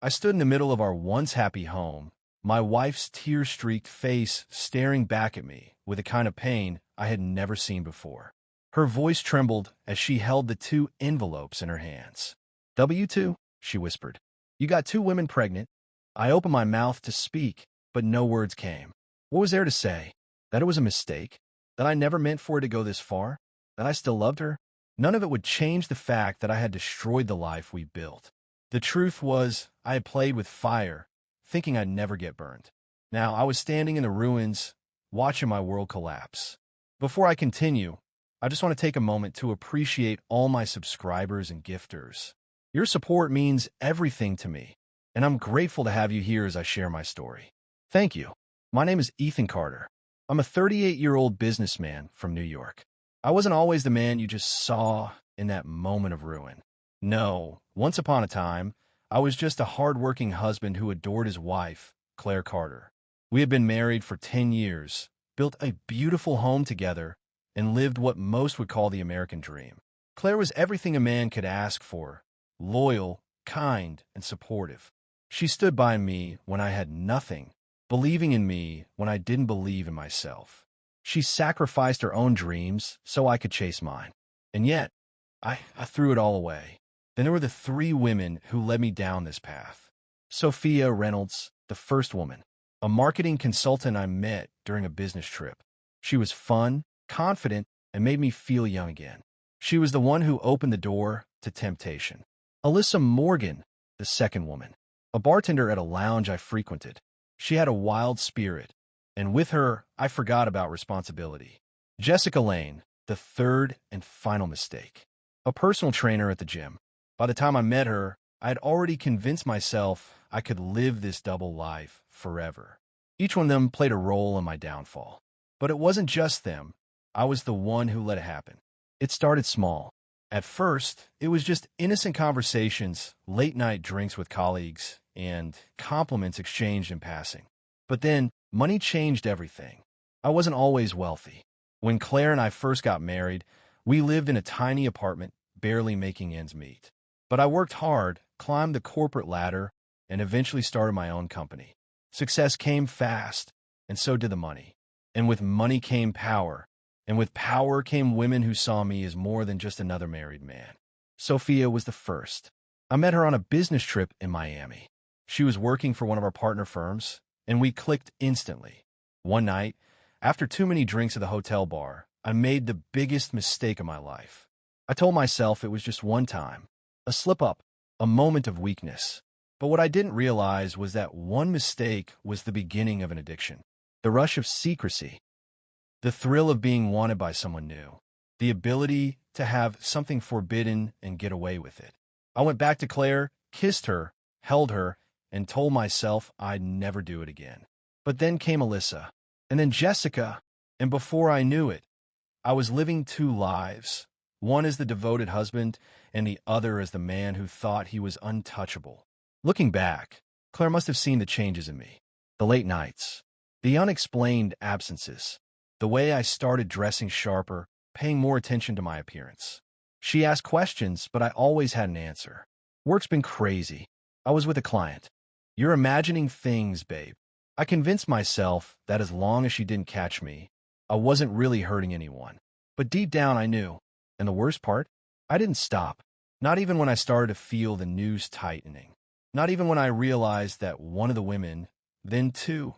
I stood in the middle of our once happy home, my wife's tear-streaked face staring back at me with a kind of pain I had never seen before. Her voice trembled as she held the two envelopes in her hands. W-2, she whispered. You got two women pregnant. I opened my mouth to speak, but no words came. What was there to say? That it was a mistake? That I never meant for it to go this far? That I still loved her? None of it would change the fact that I had destroyed the life we built. The truth was, I had played with fire, thinking I'd never get burned. Now I was standing in the ruins, watching my world collapse. Before I continue, I just want to take a moment to appreciate all my subscribers and gifters. Your support means everything to me, and I'm grateful to have you here as I share my story. Thank you. My name is Ethan Carter. I'm a 38-year-old businessman from New York. I wasn't always the man you just saw in that moment of ruin. No, once upon a time, I was just a hard-working husband who adored his wife, Claire Carter. We had been married for 10 years, built a beautiful home together, and lived what most would call the American dream. Claire was everything a man could ask for, loyal, kind, and supportive. She stood by me when I had nothing, believing in me when I didn't believe in myself. She sacrificed her own dreams so I could chase mine. And yet, I threw it all away. Then there were the three women who led me down this path. Sophia Reynolds, the first woman, a marketing consultant I met during a business trip. She was fun, confident, and made me feel young again. She was the one who opened the door to temptation. Alyssa Morgan, the second woman, a bartender at a lounge I frequented. She had a wild spirit, and with her, I forgot about responsibility. Jessica Lane, the third and final mistake, a personal trainer at the gym. By the time I met her, I had already convinced myself I could live this double life forever. Each one of them played a role in my downfall. But it wasn't just them. I was the one who let it happen. It started small. At first, it was just innocent conversations, late-night drinks with colleagues, and compliments exchanged in passing. But then, money changed everything. I wasn't always wealthy. When Claire and I first got married, we lived in a tiny apartment, barely making ends meet. But I worked hard, climbed the corporate ladder, and eventually started my own company. Success came fast, and so did the money. And with money came power, and with power came women who saw me as more than just another married man. Sophia was the first. I met her on a business trip in Miami. She was working for one of our partner firms, and we clicked instantly. One night, after too many drinks at the hotel bar, I made the biggest mistake of my life. I told myself it was just one time, a slip-up, a moment of weakness. But what I didn't realize was that one mistake was the beginning of an addiction. The rush of secrecy, the thrill of being wanted by someone new, the ability to have something forbidden and get away with it. I went back to Claire, kissed her, held her, and told myself I'd never do it again. But then came Alyssa, and then Jessica, and before I knew it, I was living two lives, one as the devoted husband and the other as the man who thought he was untouchable. Looking back, Claire must have seen the changes in me. The late nights, the unexplained absences, the way I started dressing sharper, paying more attention to my appearance. She asked questions, but I always had an answer. Work's been crazy. I was with a client. You're imagining things, babe. I convinced myself that as long as she didn't catch me, I wasn't really hurting anyone. But deep down I knew. And the worst part? I didn't stop. Not even when I started to feel the noose tightening. Not even when I realized that one of the women, then two,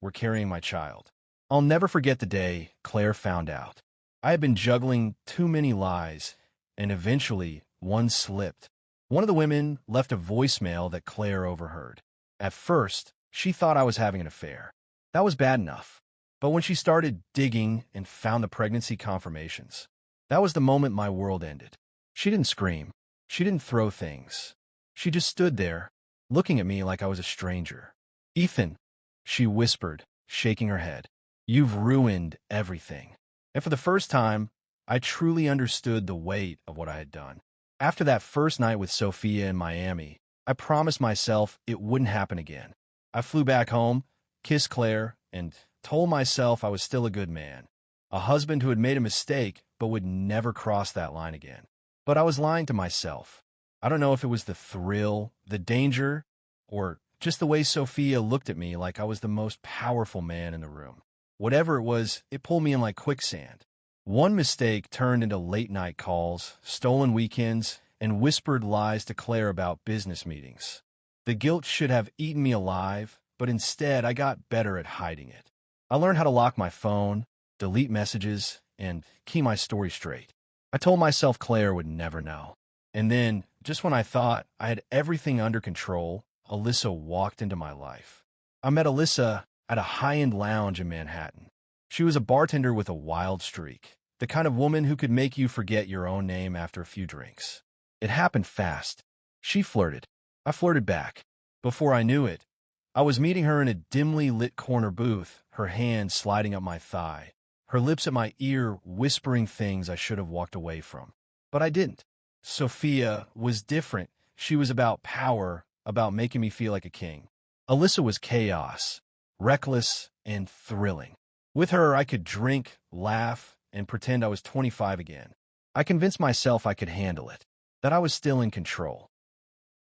were carrying my child. I'll never forget the day Claire found out. I had been juggling too many lies, and eventually one slipped. One of the women left a voicemail that Claire overheard. At first, she thought I was having an affair. That was bad enough. But when she started digging and found the pregnancy confirmations, that was the moment my world ended. She didn't scream. She didn't throw things. She just stood there, looking at me like I was a stranger. Ethan, she whispered, shaking her head. You've ruined everything. And for the first time, I truly understood the weight of what I had done. After that first night with Sophia in Miami, I promised myself it wouldn't happen again. I flew back home, kissed Claire, and told myself I was still a good man. A husband who had made a mistake but would never cross that line again. But I was lying to myself. I don't know if it was the thrill, the danger, or just the way Sophia looked at me like I was the most powerful man in the room. Whatever it was, it pulled me in like quicksand. One mistake turned into late-night calls, stolen weekends, and whispered lies to Claire about business meetings. The guilt should have eaten me alive, but instead I got better at hiding it. I learned how to lock my phone, delete messages, and keep my story straight. I told myself Claire would never know. And then, just when I thought I had everything under control, Alyssa walked into my life. I met Alyssa at a high-end lounge in Manhattan. She was a bartender with a wild streak, the kind of woman who could make you forget your own name after a few drinks. It happened fast. She flirted. I flirted back. Before I knew it, I was meeting her in a dimly lit corner booth, her hand sliding up my thigh, her lips at my ear whispering things I should have walked away from. But I didn't. Sophia was different. She was about power, about making me feel like a king. Alyssa was chaos, reckless, and thrilling. With her, I could drink, laugh, and pretend I was 25 again. I convinced myself I could handle it, that I was still in control.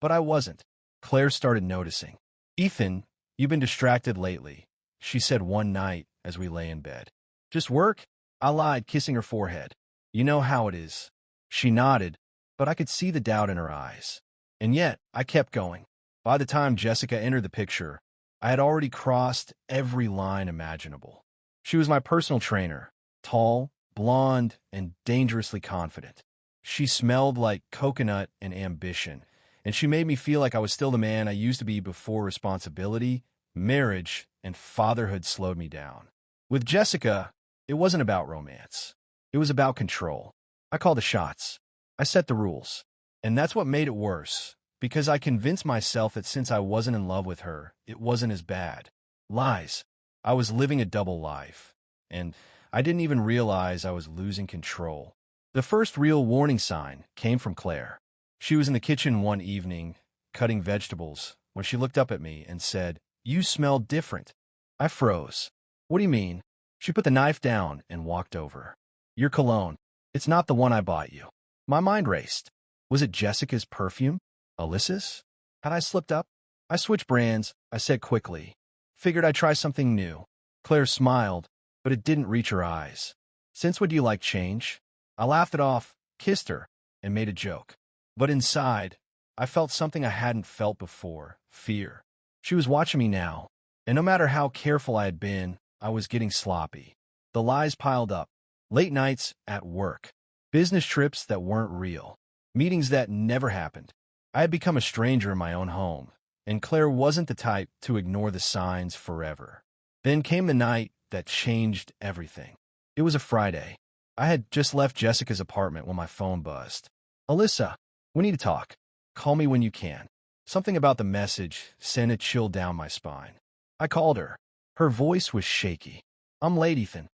But I wasn't. Claire started noticing. "Ethan, you've been distracted lately," she said one night as we lay in bed. "Just work?" I lied, kissing her forehead. "You know how it is." She nodded, but I could see the doubt in her eyes. And yet, I kept going. By the time Jessica entered the picture, I had already crossed every line imaginable. She was my personal trainer, tall, blonde, and dangerously confident. She smelled like coconut and ambition, and she made me feel like I was still the man I used to be before responsibility, marriage, and fatherhood slowed me down. With Jessica, it wasn't about romance. It was about control. I called the shots. I set the rules. And that's what made it worse, because I convinced myself that since I wasn't in love with her, it wasn't as bad. Lies. I was living a double life, and I didn't even realize I was losing control. The first real warning sign came from Claire. She was in the kitchen one evening, cutting vegetables, when she looked up at me and said, "You smell different." I froze. "What do you mean?" She put the knife down and walked over. "Your cologne. It's not the one I bought you." My mind raced. Was it Jessica's perfume? Alyssa's? Had I slipped up? I switched brands, I said quickly. Figured I'd try something new. Claire smiled, but it didn't reach her eyes. "Since would you like change?" I laughed it off, kissed her, and made a joke. But inside, I felt something I hadn't felt before, fear. She was watching me now, and no matter how careful I had been, I was getting sloppy. The lies piled up. Late nights at work. Business trips that weren't real. Meetings that never happened. I had become a stranger in my own home, and Claire wasn't the type to ignore the signs forever. Then came the night that changed everything. It was a Friday. I had just left Jessica's apartment when my phone buzzed. "Alyssa, we need to talk. Call me when you can." Something about the message sent a chill down my spine. I called her. Her voice was shaky. "I'm late, Ethan."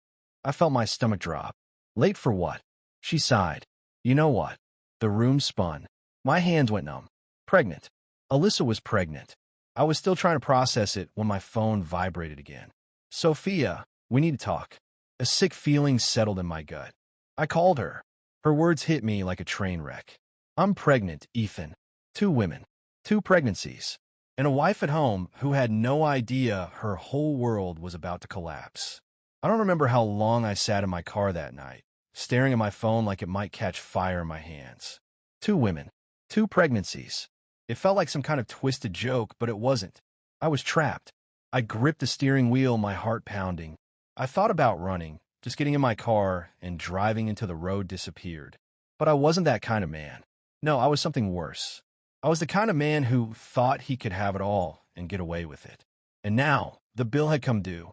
I felt my stomach drop. "Late for what?" She sighed. "You know what?" The room spun. My hands went numb. Pregnant. Alyssa was pregnant. I was still trying to process it when my phone vibrated again. "Sophia, we need to talk." A sick feeling settled in my gut. I called her. Her words hit me like a train wreck. "I'm pregnant, Ethan. 2 women. 2 pregnancies. And a wife at home who had no idea her whole world was about to collapse." I don't remember how long I sat in my car that night, staring at my phone like it might catch fire in my hands. 2 women. 2 pregnancies. It felt like some kind of twisted joke, but it wasn't. I was trapped. I gripped the steering wheel, my heart pounding. I thought about running, just getting in my car and driving until the road disappeared. But I wasn't that kind of man. No, I was something worse. I was the kind of man who thought he could have it all and get away with it. And now, the bill had come due.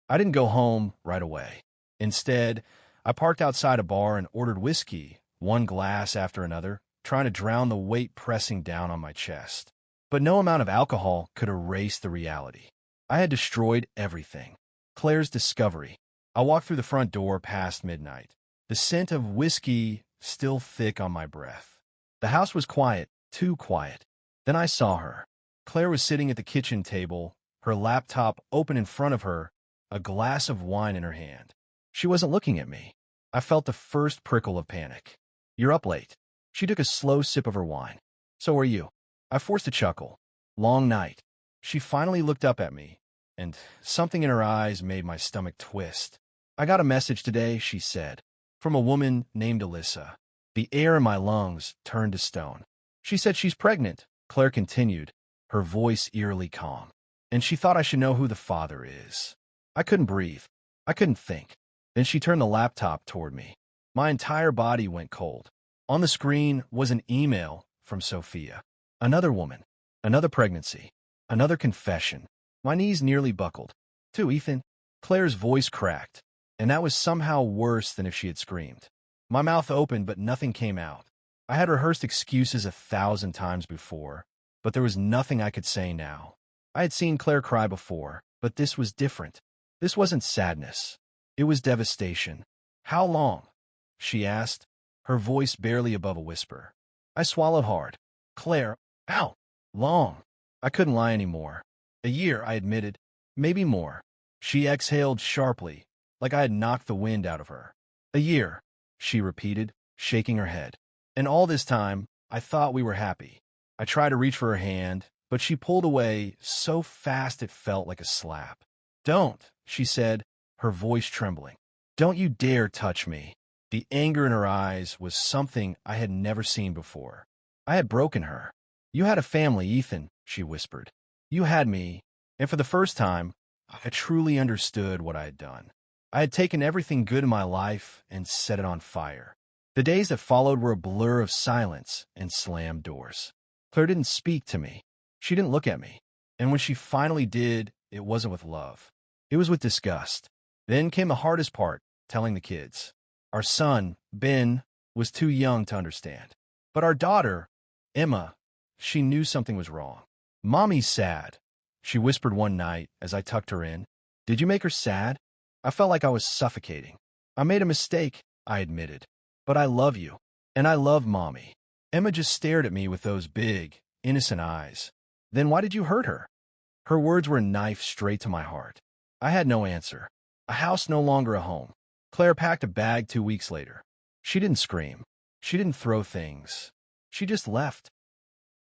I didn't go home right away. Instead, I parked outside a bar and ordered whiskey, one glass after another, trying to drown the weight pressing down on my chest. But no amount of alcohol could erase the reality. I had destroyed everything. Claire's discovery. I walked through the front door past midnight, the scent of whiskey still thick on my breath. The house was quiet, too quiet. Then I saw her. Claire was sitting at the kitchen table, her laptop open in front of her, a glass of wine in her hand. She wasn't looking at me. I felt the first prickle of panic. "You're up late." She took a slow sip of her wine. "So are you." I forced a chuckle. Long night. She finally looked up at me, and something in her eyes made my stomach twist. I got a message today, she said, from a woman named Alyssa. The air in my lungs turned to stone. She said she's pregnant, Claire continued, her voice eerily calm. And she thought I should know who the father is. I couldn't breathe. I couldn't think. Then she turned the laptop toward me. My entire body went cold. On the screen was an email from Sophia. Another woman. Another pregnancy. Another confession. My knees nearly buckled. To Ethan. Claire's voice cracked, and that was somehow worse than if she had screamed. My mouth opened, but nothing came out. I had rehearsed excuses 1,000 times before, but there was nothing I could say now. I had seen Claire cry before, but this was different. This wasn't sadness. It was devastation. How long? She asked, her voice barely above a whisper. I swallowed hard. Claire, how long? I couldn't lie anymore. A year, I admitted. Maybe more. She exhaled sharply, like I had knocked the wind out of her. A year, she repeated, shaking her head. And all this time, I thought we were happy. I tried to reach for her hand, but she pulled away so fast it felt like a slap. Don't, she said, her voice trembling. Don't you dare touch me. The anger in her eyes was something I had never seen before. I had broken her. You had a family, Ethan, she whispered. You had me, and for the first time, I truly understood what I had done. I had taken everything good in my life and set it on fire. The days that followed were a blur of silence and slammed doors. Claire didn't speak to me. She didn't look at me. And when she finally did, it wasn't with love. It was with disgust. Then came the hardest part, telling the kids. Our son, Ben, was too young to understand. But our daughter, Emma, she knew something was wrong. Mommy's sad, she whispered one night as I tucked her in. Did you make her sad? I felt like I was suffocating. I made a mistake, I admitted. But I love you, and I love Mommy. Emma just stared at me with those big, innocent eyes. Then why did you hurt her? Her words were a knife straight to my heart. I had no answer. A house no longer a home. Claire packed a bag 2 weeks later. She didn't scream. She didn't throw things. She just left.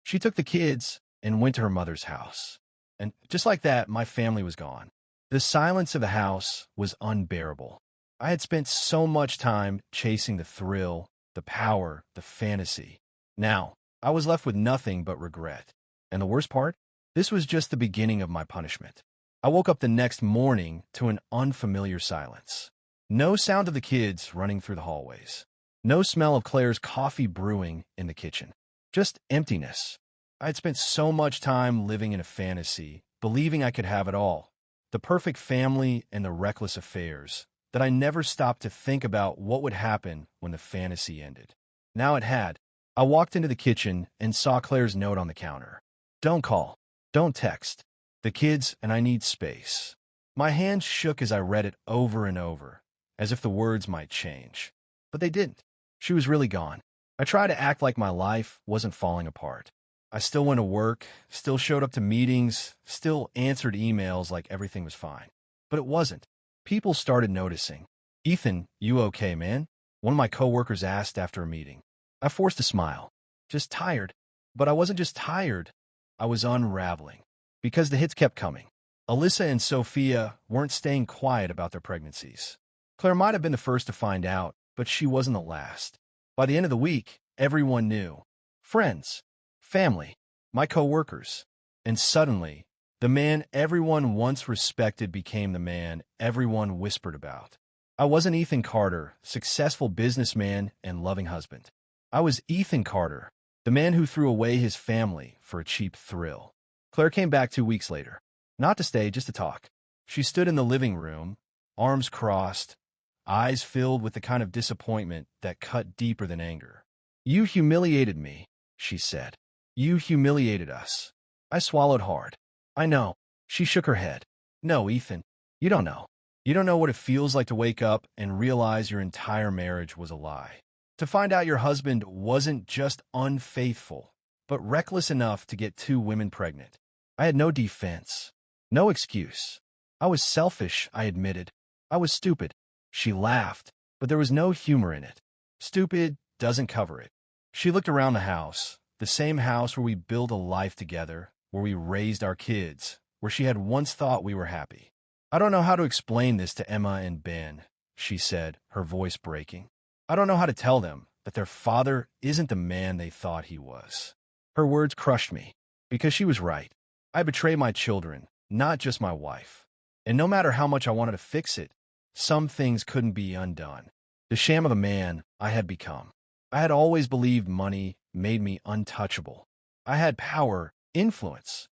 She took the kids and went to her mother's house. And just like that, my family was gone. The silence of the house was unbearable. I had spent so much time chasing the thrill, the power, the fantasy. Now, I was left with nothing but regret. And the worst part? This was just the beginning of my punishment. I woke up the next morning to an unfamiliar silence. No sound of the kids running through the hallways. No smell of Claire's coffee brewing in the kitchen. Just emptiness. I had spent so much time living in a fantasy, believing I could have it all. The perfect family and the reckless affairs, that I never stopped to think about what would happen when the fantasy ended. Now it had. I walked into the kitchen and saw Claire's note on the counter. Don't call. Don't text. The kids and I need space. My hands shook as I read it over and over, as if the words might change. But they didn't. She was really gone. I tried to act like my life wasn't falling apart. I still went to work, still showed up to meetings, still answered emails like everything was fine. But it wasn't. People started noticing. Ethan, you okay, man? One of my coworkers asked after a meeting. I forced a smile. Just tired. But I wasn't just tired. I was unraveling. Because the hits kept coming. Alyssa and Sophia weren't staying quiet about their pregnancies. Claire might have been the first to find out, but she wasn't the last. By the end of the week, everyone knew. Friends. Family. My coworkers. And suddenly, the man everyone once respected became the man everyone whispered about. I wasn't Ethan Carter, successful businessman and loving husband. I was Ethan Carter, the man who threw away his family for a cheap thrill. Claire came back 2 weeks later. Not to stay, just to talk. She stood in the living room, arms crossed, eyes filled with the kind of disappointment that cut deeper than anger. You humiliated me, she said. You humiliated us. I swallowed hard. I know. She shook her head. No, Ethan, you don't know. You don't know what it feels like to wake up and realize your entire marriage was a lie. To find out your husband wasn't just unfaithful, but reckless enough to get 2 women pregnant. I had no defense, no excuse. I was selfish, I admitted. I was stupid. She laughed, but there was no humor in it. Stupid doesn't cover it. She looked around the house, the same house where we built a life together, where we raised our kids, where she had once thought we were happy. I don't know how to explain this to Emma and Ben, she said, her voice breaking. I don't know how to tell them that their father isn't the man they thought he was. Her words crushed me, because she was right. I betrayed my children, not just my wife. And no matter how much I wanted to fix it, some things couldn't be undone. The sham of the man I had become. I had always believed money made me untouchable. I had power, influence.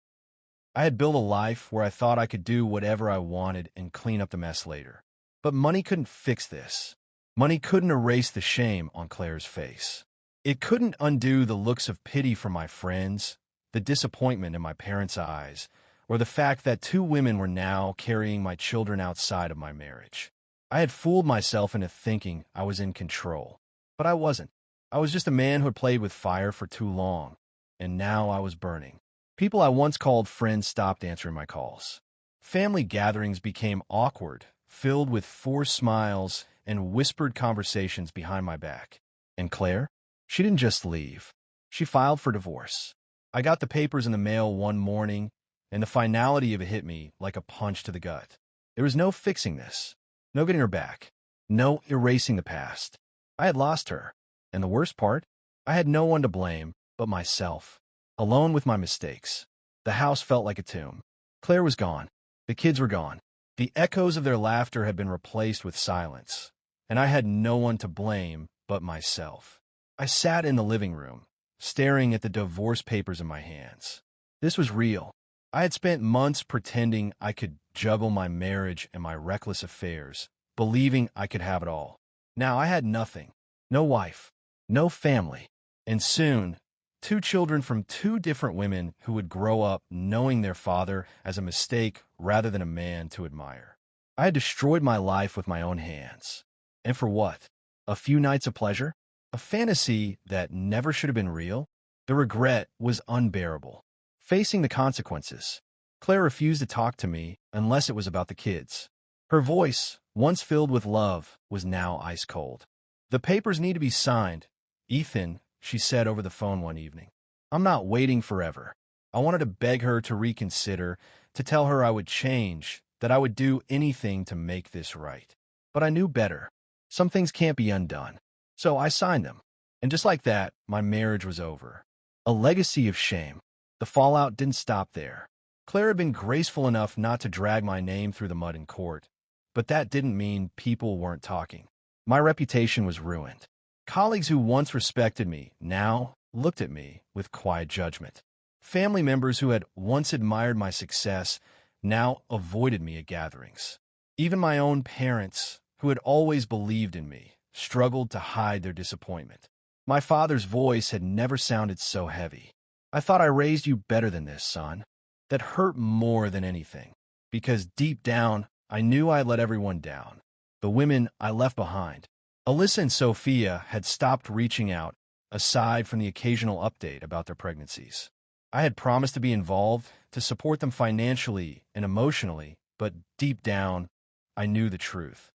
I had built a life where I thought I could do whatever I wanted and clean up the mess later. But money couldn't fix this. Money couldn't erase the shame on Claire's face. It couldn't undo the looks of pity from my friends, the disappointment in my parents' eyes, or the fact that two women were now carrying my children outside of my marriage. I had fooled myself into thinking I was in control, but I wasn't. I was just a man who had played with fire for too long, and now I was burning. People I once called friends stopped answering my calls. Family gatherings became awkward, filled with forced smiles and whispered conversations behind my back. And Claire? She didn't just leave. She filed for divorce. I got the papers in the mail one morning, and the finality of it hit me like a punch to the gut. There was no fixing this. No getting her back. No erasing the past. I had lost her. And the worst part? I had no one to blame but myself. Alone with my mistakes. The house felt like a tomb. Claire was gone. The kids were gone. The echoes of their laughter had been replaced with silence. And I had no one to blame but myself. I sat in the living room, staring at the divorce papers in my hands. This was real. I had spent months pretending I could juggle my marriage and my reckless affairs, believing I could have it all. Now I had nothing. No wife. No family. And soon, 2 children from 2 different women who would grow up knowing their father as a mistake rather than a man to admire. I had destroyed my life with my own hands. And for what? A few nights of pleasure? A fantasy that never should have been real? The regret was unbearable. Facing the consequences, Claire refused to talk to me unless it was about the kids. Her voice, once filled with love, was now ice cold. The papers need to be signed, Ethan, she said over the phone one evening. I'm not waiting forever. I wanted to beg her to reconsider, to tell her I would change, that I would do anything to make this right. But I knew better. Some things can't be undone. So I signed them. And just like that, my marriage was over. A legacy of shame. The fallout didn't stop there. Claire had been graceful enough not to drag my name through the mud in court, but that didn't mean people weren't talking. My reputation was ruined. Colleagues who once respected me now looked at me with quiet judgment. Family members who had once admired my success now avoided me at gatherings. Even my own parents, who had always believed in me, struggled to hide their disappointment. My father's voice had never sounded so heavy. I thought I raised you better than this, son. That hurt more than anything, because deep down, I knew I had let everyone down. The women I left behind. Alyssa and Sophia had stopped reaching out, aside from the occasional update about their pregnancies. I had promised to be involved, to support them financially and emotionally, but deep down, I knew the truth.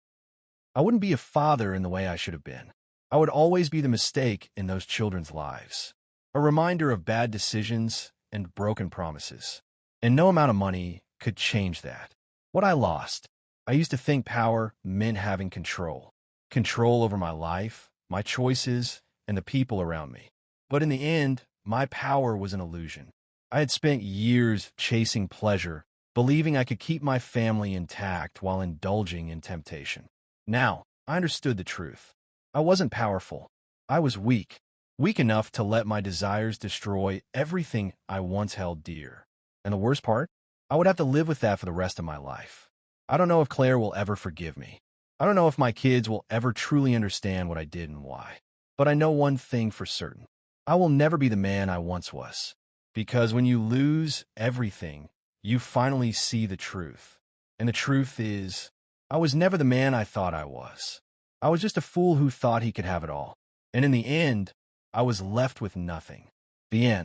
I wouldn't be a father in the way I should have been. I would always be the mistake in those children's lives. A reminder of bad decisions and broken promises. And no amount of money could change that. What I lost. I used to think power meant having control. Control over my life, my choices, and the people around me. But in the end, my power was an illusion. I had spent years chasing pleasure, believing I could keep my family intact while indulging in temptation. Now, I understood the truth. I wasn't powerful. I was weak. Weak enough to let my desires destroy everything I once held dear. And the worst part? I would have to live with that for the rest of my life. I don't know if Claire will ever forgive me. I don't know if my kids will ever truly understand what I did and why. But I know one thing for certain. I will never be the man I once was. Because when you lose everything, you finally see the truth. And the truth is, I was never the man I thought I was. I was just a fool who thought he could have it all. And in the end, I was left with nothing. The end.